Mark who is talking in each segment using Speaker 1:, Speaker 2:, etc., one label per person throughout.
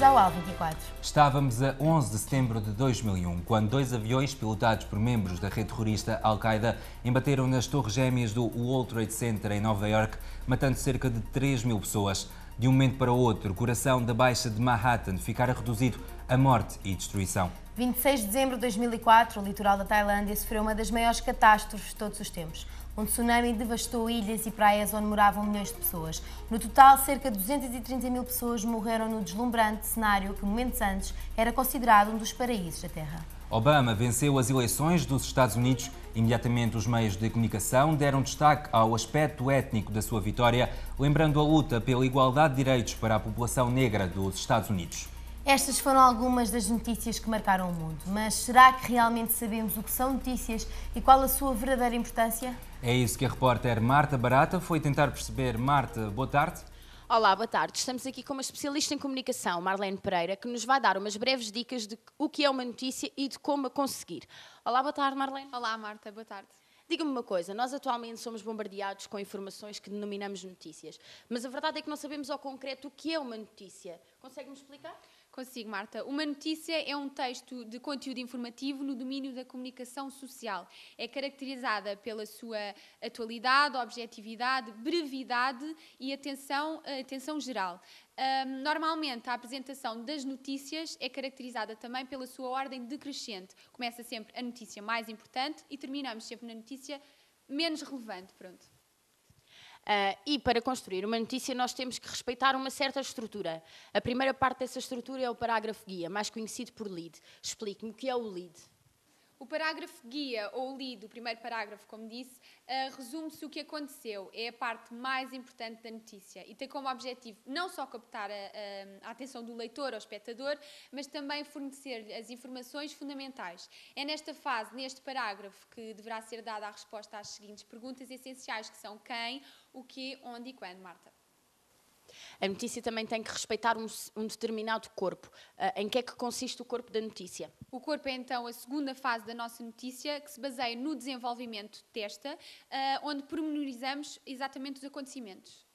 Speaker 1: ao AL 24.
Speaker 2: Estávamos a 11 de setembro de 2001, quando dois aviões pilotados por membros da rede terrorista Al-Qaeda embateram nas torres gêmeas do World Trade Center em Nova Iorque, matando cerca de 3.000 pessoas. De um momento para o outro, o coração da Baixa de Manhattan ficara reduzido a morte e destruição.
Speaker 1: 26 de dezembro de 2004, o litoral da Tailândia sofreu uma das maiores catástrofes de todos os tempos. Um tsunami devastou ilhas e praias onde moravam milhões de pessoas. No total, cerca de 230.000 pessoas morreram no deslumbrante cenário que, momentos antes, era considerado um dos paraísos da Terra.
Speaker 2: Obama venceu as eleições dos Estados Unidos. Imediatamente os meios de comunicação deram destaque ao aspecto étnico da sua vitória, lembrando a luta pela igualdade de direitos para a população negra dos Estados Unidos.
Speaker 1: Estas foram algumas das notícias que marcaram o mundo, mas será que realmente sabemos o que são notícias e qual a sua verdadeira importância?
Speaker 2: É isso que a repórter Marta Barata foi tentar perceber. Marta, boa tarde.
Speaker 3: Olá, boa tarde. Estamos aqui com uma especialista em comunicação, Marlene Pereira, que nos vai dar umas breves dicas de o que é uma notícia e de como a conseguir. Olá, boa tarde, Marlene.
Speaker 4: Olá, Marta, boa tarde.
Speaker 3: Diga-me uma coisa, nós atualmente somos bombardeados com informações que denominamos notícias, mas a verdade é que não sabemos ao concreto o que é uma notícia. Consegue-me explicar?
Speaker 4: Consigo, Marta. Uma notícia é um texto de conteúdo informativo no domínio da comunicação social. É caracterizada pela sua atualidade, objetividade, brevidade e atenção geral. Normalmente, a apresentação das notícias é caracterizada também pela sua ordem decrescente. Começa sempre a notícia mais importante e terminamos sempre na notícia menos relevante. Pronto.
Speaker 3: E para construir uma notícia nós temos que respeitar uma certa estrutura. A primeira parte dessa estrutura é o parágrafo guia, mais conhecido por lead. Explique-me o que é o lead.
Speaker 4: O parágrafo guia, ou lead, o primeiro parágrafo, como disse, resume-se o que aconteceu. É a parte mais importante da notícia e tem como objetivo não só captar a atenção do leitor ou espectador, mas também fornecer as informações fundamentais. É nesta fase, neste parágrafo, que deverá ser dada a resposta às seguintes perguntas essenciais, que são quem, o quê, onde e quando, Marta.
Speaker 3: A notícia também tem que respeitar um determinado corpo. Em que é que consiste o corpo da notícia?
Speaker 4: O corpo é então a segunda fase da nossa notícia, que se baseia no desenvolvimento desta, onde pormenorizamos exatamente os acontecimentos.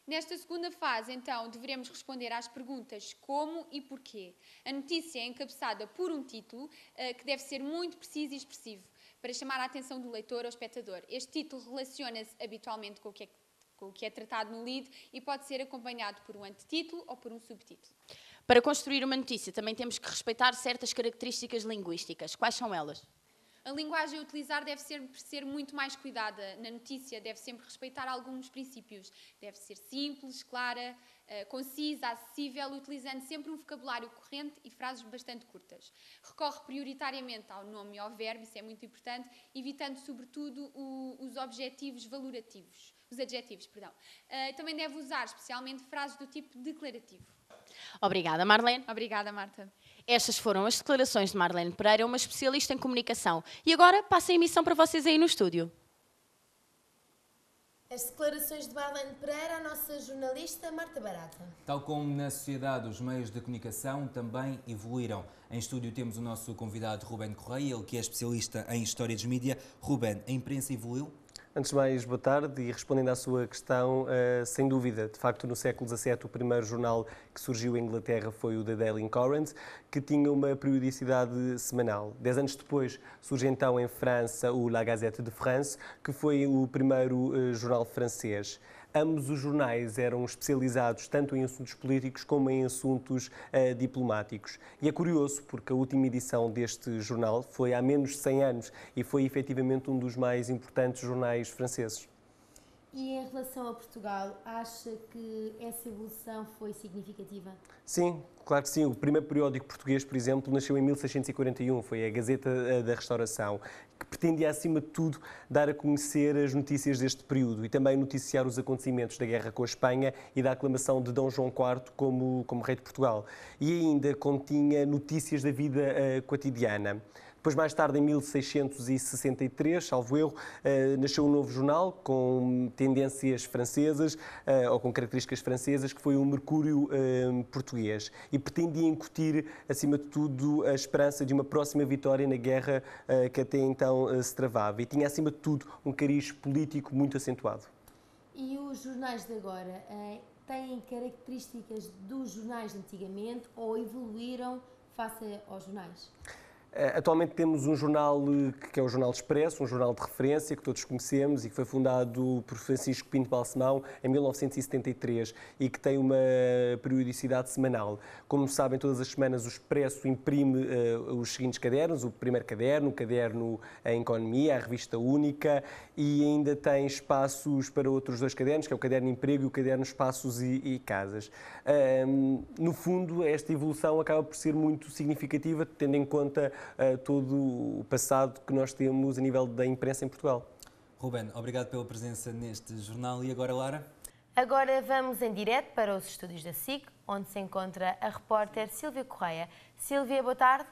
Speaker 4: Nesta segunda fase, então, deveremos responder às perguntas como e porquê. A notícia é encabeçada por um título que deve ser muito preciso e expressivo, para chamar a atenção do leitor ou espectador. Este título relaciona-se habitualmente com o que é tratado no lead e pode ser acompanhado por um antetítulo ou por um subtítulo.
Speaker 3: Para construir uma notícia também temos que respeitar certas características linguísticas. Quais são elas?
Speaker 4: A linguagem a utilizar deve ser muito mais cuidada. Na notícia deve sempre respeitar alguns princípios. Deve ser simples, clara, concisa, acessível, utilizando sempre um vocabulário corrente e frases bastante curtas. Recorre prioritariamente ao nome e ao verbo, isso é muito importante, evitando sobretudo os adjetivos valorativos. Também deve usar especialmente frases do tipo declarativo.
Speaker 3: Obrigada, Marlene.
Speaker 4: Obrigada, Marta.
Speaker 3: Estas foram as declarações de Marlene Pereira, uma especialista em comunicação. E agora passo a emissão para vocês aí no estúdio.
Speaker 1: As declarações de Marlene Pereira, a nossa jornalista Marta Barata.
Speaker 2: Tal como na sociedade, os meios de comunicação também evoluíram. Em estúdio temos o nosso convidado Ruben Correia, ele que é especialista em História dos Mídia. Ruben, a imprensa evoluiu?
Speaker 5: Antes de mais, boa tarde, e respondendo à sua questão, sem dúvida, de facto, no século XVII, o primeiro jornal que surgiu em Inglaterra foi o The Daily Courant, que tinha uma periodicidade semanal. 10 anos depois surge então em França o La Gazette de France, que foi o primeiro jornal francês. Ambos os jornais eram especializados tanto em assuntos políticos como em assuntos diplomáticos. E é curioso porque a última edição deste jornal foi há menos de 100 anos e foi efetivamente um dos mais importantes jornais franceses.
Speaker 1: E em relação a Portugal, acha que essa evolução foi significativa?
Speaker 5: Sim, claro que sim. O primeiro periódico português, por exemplo, nasceu em 1641, foi a Gazeta da Restauração, que pretendia, acima de tudo, dar a conhecer as notícias deste período e também noticiar os acontecimentos da guerra com a Espanha e da aclamação de Dom João IV como rei de Portugal. E ainda continha notícias da vida cotidiana. Depois, mais tarde, em 1663, salvo erro, nasceu um novo jornal com tendências francesas, ou com características francesas, que foi o Mercúrio português. E pretendia incutir, acima de tudo, a esperança de uma próxima vitória na guerra que até então se travava. E tinha, acima de tudo, um cariz político muito acentuado.
Speaker 1: E os jornais de agora têm características dos jornais de antigamente ou evoluíram face aos jornais?
Speaker 5: Atualmente temos um jornal que é o Jornal Expresso, um jornal de referência que todos conhecemos e que foi fundado por Francisco Pinto Balsemão em 1973 e que tem uma periodicidade semanal. Como sabem, todas as semanas o Expresso imprime os seguintes cadernos: o primeiro caderno, o caderno em Economia, a revista única, e ainda tem espaços para outros 2 cadernos, que é o caderno Emprego e o caderno Espaços e Casas. No fundo, esta evolução acaba por ser muito significativa, tendo em conta todo o passado que nós temos a nível da imprensa em Portugal.
Speaker 2: Ruben, obrigado pela presença neste jornal. E agora, Lara?
Speaker 1: Agora vamos em direto para os estúdios da SIC, onde se encontra a repórter Sílvia Correia. Sílvia, boa tarde.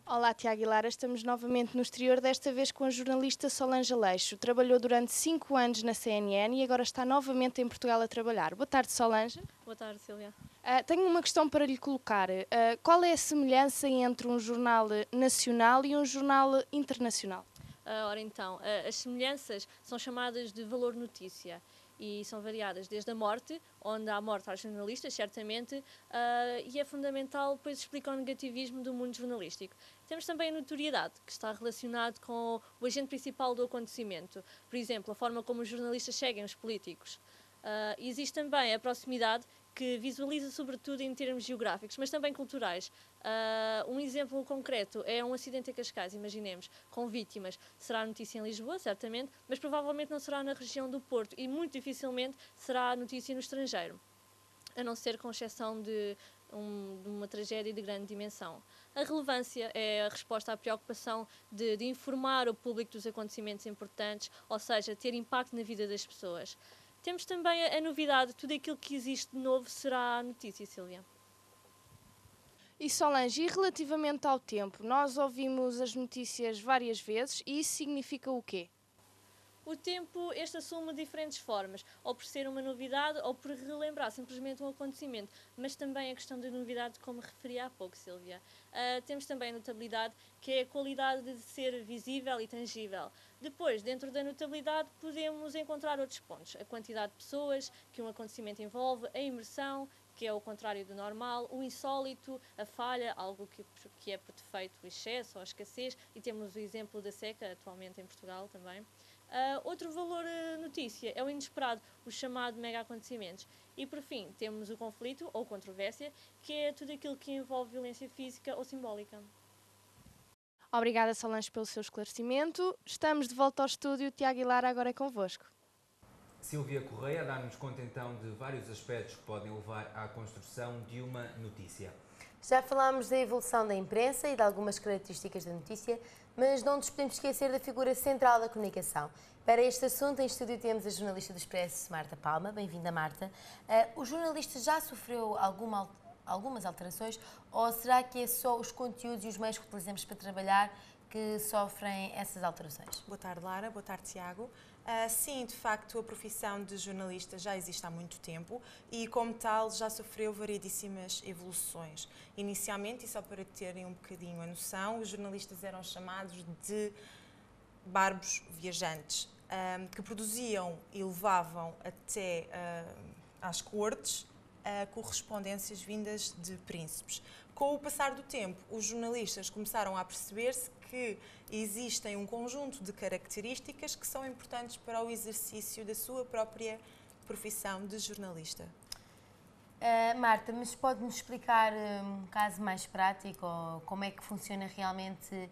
Speaker 6: Olá, Tiago e Lara. Estamos novamente no exterior, desta vez com a jornalista Solange Aleixo. Trabalhou durante 5 anos na CNN e agora está novamente em Portugal a trabalhar. Boa tarde, Solange.
Speaker 7: Boa tarde, Sílvia.
Speaker 6: Tenho uma questão para lhe colocar. Qual é a semelhança entre um jornal nacional e um jornal internacional?
Speaker 7: Ora então, as semelhanças são chamadas de valor notícia e são variadas desde a morte, onde há morte aos jornalistas, certamente, e é fundamental, pois explica o negativismo do mundo jornalístico. Temos também a notoriedade, que está relacionado com o agente principal do acontecimento. Por exemplo, a forma como os jornalistas seguem os políticos. Existe também a proximidade, que visualiza sobretudo em termos geográficos, mas também culturais. Um exemplo concreto é um acidente em Cascais, imaginemos, com vítimas. Será notícia em Lisboa, certamente, mas provavelmente não será na região do Porto e muito dificilmente será notícia no estrangeiro, a não ser com exceção de uma tragédia de grande dimensão. A relevância é a resposta à preocupação de informar o público dos acontecimentos importantes, ou seja, ter impacto na vida das pessoas. Temos também a novidade, tudo aquilo que existe de novo será notícia, Sílvia.
Speaker 6: E Solange, e relativamente ao tempo, nós ouvimos as notícias várias vezes e isso significa o quê?
Speaker 7: O tempo, este assume diferentes formas, ou por ser uma novidade ou por relembrar simplesmente um acontecimento, mas também a questão da novidade, como referi há pouco, Sílvia. Temos também a notabilidade, que é a qualidade de ser visível e tangível. Depois, dentro da notabilidade, podemos encontrar outros pontos. A quantidade de pessoas que um acontecimento envolve, a imersão, que é o contrário do normal, o insólito, a falha, algo que é por defeito o excesso ou a escassez, e temos o exemplo da seca, atualmente em Portugal também. Outro valor notícia é o inesperado, o chamado mega acontecimentos. E por fim, temos o conflito ou controvérsia, que é tudo aquilo que envolve violência física ou simbólica.
Speaker 6: Obrigada, Solange, pelo seu esclarecimento. Estamos de volta ao estúdio. Tiago e Lara, agora é convosco.
Speaker 2: Sílvia Correia dá-nos conta então de vários aspectos que podem levar à construção de uma notícia.
Speaker 1: Já falámos da evolução da imprensa e de algumas características da notícia, mas não nos podemos esquecer da figura central da comunicação. Para este assunto, em estúdio temos a jornalista do Expresso, Marta Palma. Bem-vinda, Marta. O jornalista já sofreu algumas alterações ou será que é só os conteúdos e os meios que utilizamos para trabalhar que sofrem essas alterações?
Speaker 8: Boa tarde, Lara. Boa tarde, Tiago. Sim, de facto, a profissão de jornalista já existe há muito tempo e, como tal, já sofreu variedíssimas evoluções. Inicialmente, e só para terem um bocadinho a noção, os jornalistas eram chamados de barbos viajantes, que produziam e levavam até às cortes correspondências vindas de príncipes. Com o passar do tempo, os jornalistas começaram a perceber-se que existem um conjunto de características que são importantes para o exercício da sua própria profissão de jornalista.
Speaker 1: Marta, mas pode-nos explicar um caso mais prático ou como é que funciona realmente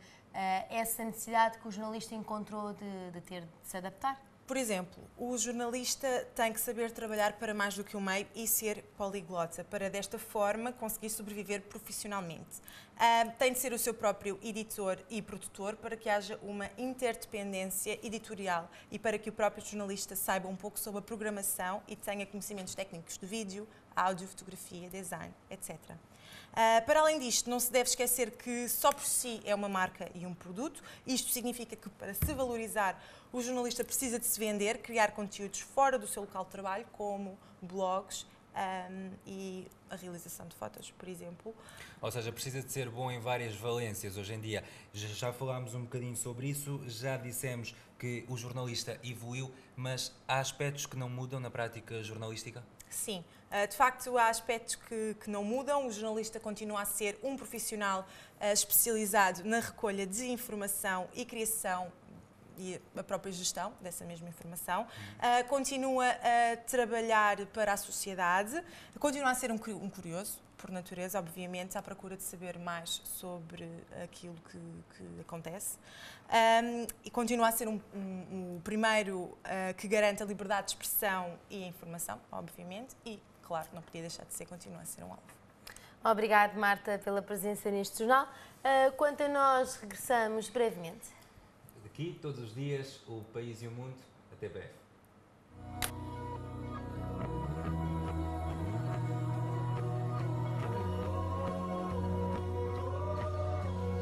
Speaker 1: essa necessidade que o jornalista encontrou de ter de se adaptar?
Speaker 8: Por exemplo, o jornalista tem que saber trabalhar para mais do que um meio e ser poliglota, para desta forma conseguir sobreviver profissionalmente. Tem de ser o seu próprio editor e produtor para que haja uma interdependência editorial e para que o próprio jornalista saiba um pouco sobre a programação e tenha conhecimentos técnicos de vídeo, áudio, fotografia, design, etc. Para além disto, não se deve esquecer que só por si é uma marca e um produto. Isto significa que, para se valorizar, o jornalista precisa de se vender, criar conteúdos fora do seu local de trabalho, como blogs e a realização de fotos, por exemplo.
Speaker 2: Ou seja, precisa de ser bom em várias valências hoje em dia. Já falámos um bocadinho sobre isso, já dissemos que o jornalista evoluiu, mas há aspectos que não mudam na prática jornalística?
Speaker 8: Sim, de facto há aspectos que não mudam. O jornalista continua a ser um profissional especializado na recolha de informação e criação e a própria gestão dessa mesma informação, continua a trabalhar para a sociedade, continua a ser um curioso, por natureza, obviamente, à procura de saber mais sobre aquilo que acontece, e continua a ser o primeiro que garante a liberdade de expressão e informação, obviamente, e, claro, não podia deixar de ser, continua a ser um alvo.
Speaker 1: Obrigada, Marta, pela presença neste jornal. Quanto a nós, regressamos brevemente.
Speaker 2: Aqui, todos os dias, o país e o mundo. Até breve.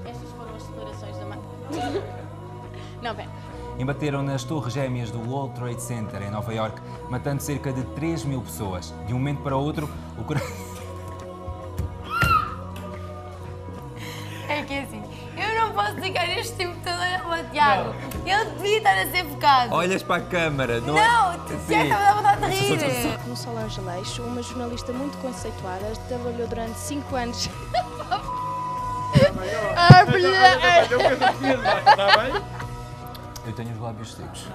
Speaker 3: Estas foram as declarações da Marta. Não, pera.
Speaker 2: Embateram nas torres gêmeas do World Trade Center, em Nova Iorque, matando cerca de 3.000 pessoas. De um momento para o outro, o coração...
Speaker 1: É que assim, eu não posso ligar este tempo todo ao Tiago. Ele devia estar a ser focado.
Speaker 2: Olhas para a câmara, não
Speaker 1: Não, certo, me dá vontade de rir.
Speaker 6: No Solange Leixo, uma jornalista muito conceituada, trabalhou durante 5 anos.
Speaker 2: Eu tenho os lábios secos.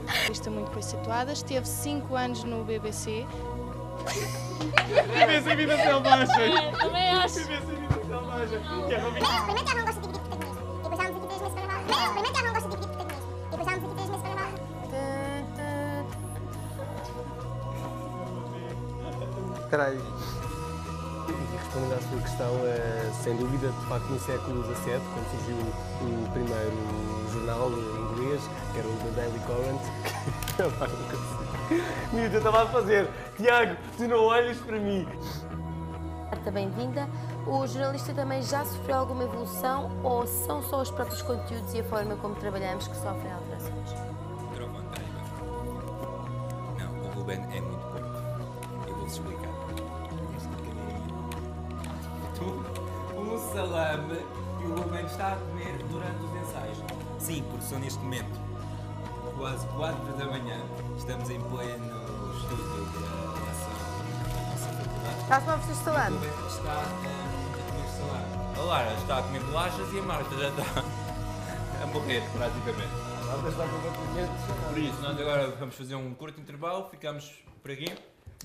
Speaker 6: Jornalista muito conceituada, esteve 5 anos no BBC.
Speaker 9: BBC Vida Selvagem!
Speaker 7: Também acho.
Speaker 9: BBC Vida Selvagem! Que é uma vida.
Speaker 10: Primeiro que não gosto de dividir protagonismo. Depois há 23 meses para gravar. Primeiro que não gosto de dividir protagonismo. Depois há 23 meses para gravar.
Speaker 5: Caralho. E respondendo à sua questão, sem dúvida, de facto, no século XVII, quando surgiu o primeiro jornal inglês, que era o The Daily Current, eu estava a fazer, Tiago, tu não olhas para mim.
Speaker 1: Marta, bem-vinda. O jornalista também já sofreu alguma evolução ou são só os próprios conteúdos e a forma como trabalhamos que sofrem alterações?
Speaker 2: Não, o Ruben é muito porco. Eu vou-te explicar. Um salame que o Ruben está a comer durante os ensaios. Sim, porque são neste momento quase 4 da manhã. Estamos em pleno estúdio da nossa faculdade.
Speaker 1: Estás a oferecer salame?
Speaker 2: O Ruben está a comer salame. A Lara está a comer bolachas e a Marta já está a morrer, praticamente.
Speaker 5: A Marta está completamente.
Speaker 2: Por isso, nós agora vamos fazer um curto intervalo, ficamos por aqui.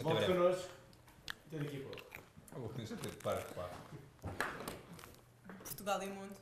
Speaker 9: Volte connosco. Até daqui a pouco.
Speaker 2: Para.
Speaker 8: Portugal e o mundo.